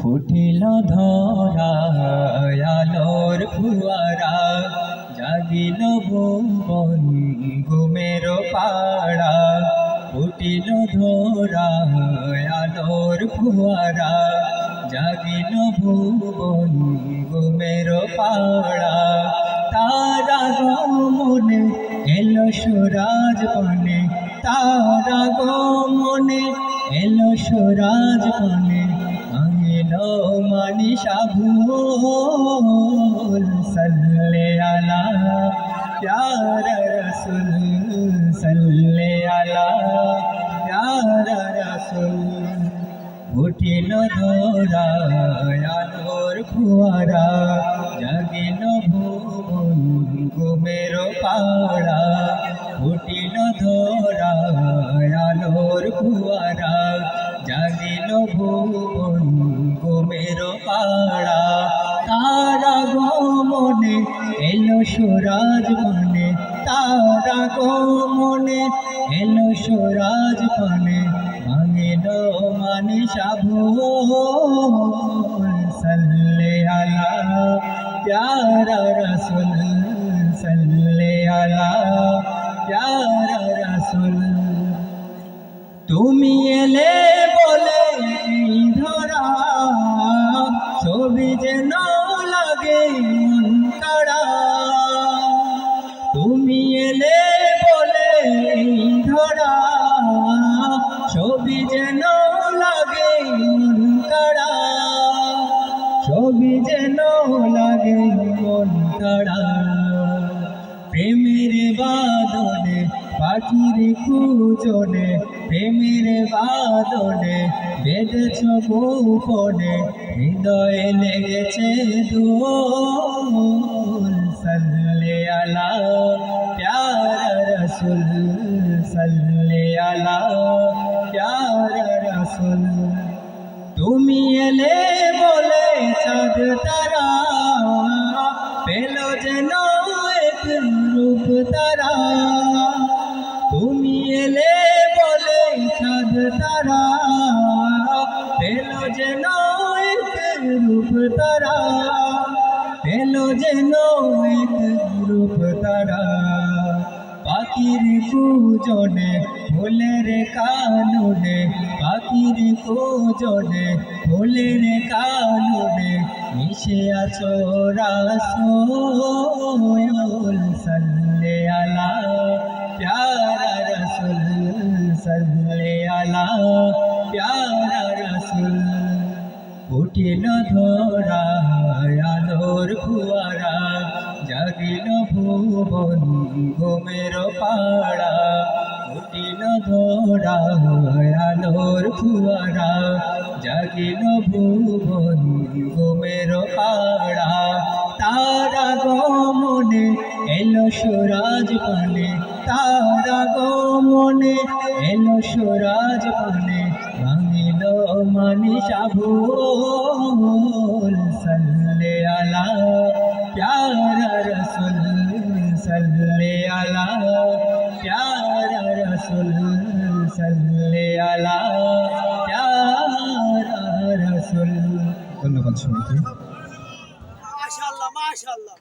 উঠিল ধরা আলোর ফুয়ারা, জাগিল ভুবন ঘুমের পাড়া। উঠিল ধরা আলোর ফুয়ারা, জাগিল ভুবন ঘুমের পাড়া। তারা গমনে এলো সুরাজ বনে, তারা গমনে এলো সুরাজ বনে। আঙিলো মানিশা ভুল সাল্লে আলা প্যারা রসুল, সাল্লে আলা প্যারা রসুল। উঠিল ধরা আলোর ফুয়ারা, জাগিল ভুবন ঘুমের পাড়া। উঠিল ধরা আলোর ফুয়ারা, জাগিল ভুবন ঘুমের পাড়া। তারা গমনে এলো সুরাজ বনে, তারা গমনে এলো সুরাজ বনে। ভাঙিল মানিশা ভুল সাল্লে আলা প্যারা রসুল, সাল্লে আলা প্যারা রসুল। তুমি এলে বলে ধরা, ছবি যেন লাগে মন কাড়া। তুমি এলে বলে ধরা, ছবি যেন লাগে মন কাড়া, ছবি যেন লাগে মন কাড়া। প্রেমের বাদনে পাখির কুজনে, প্রেমের বাদনে বেঁধেছ গোপনে। হৃদয়ে লেগেছে দোল, সাল্লে আলা প্যারা রসুল, সাল্লে আলা প্যারা রসুল। তুমি এলে বলে চাঁদ তারা, পেল যেন এক রূপ তারা। তুমি এলে বলে চাঁদ তারা, পেল যেন এক রূপ তারা, পেল যেন এক রূপ তারা। পাখির কুজনে ফুলের কাননে, পাখির কুজনে ফুলের কাননে। মিশে আছো রাসূল, সাল্লে আলা প্যারা রসুল, সাল্লে আলা প্যারা রসুল। উঠিল ধরা আলোর ফুয়ারা, জাগিল ভুবন ঘুমের পাড়া। উঠিল ধরা আলোর ফুয়ারা, জাগিল ভুবন ঘুমের পাড়া। তারা গমনে এলো সুরাজ বনে, তারা গমনে এলো সুরাজ বনে। ভাঙিল মানিশা ভুল সাল্লে আলা প্যারা রসুল, সাল্লে আলা প্যারা রসুল, সাল্লে আলা প্যারা রসুল। ধন্যবাদ সবাইকে। মাশাআল্লাহ মাশাআল্লাহ।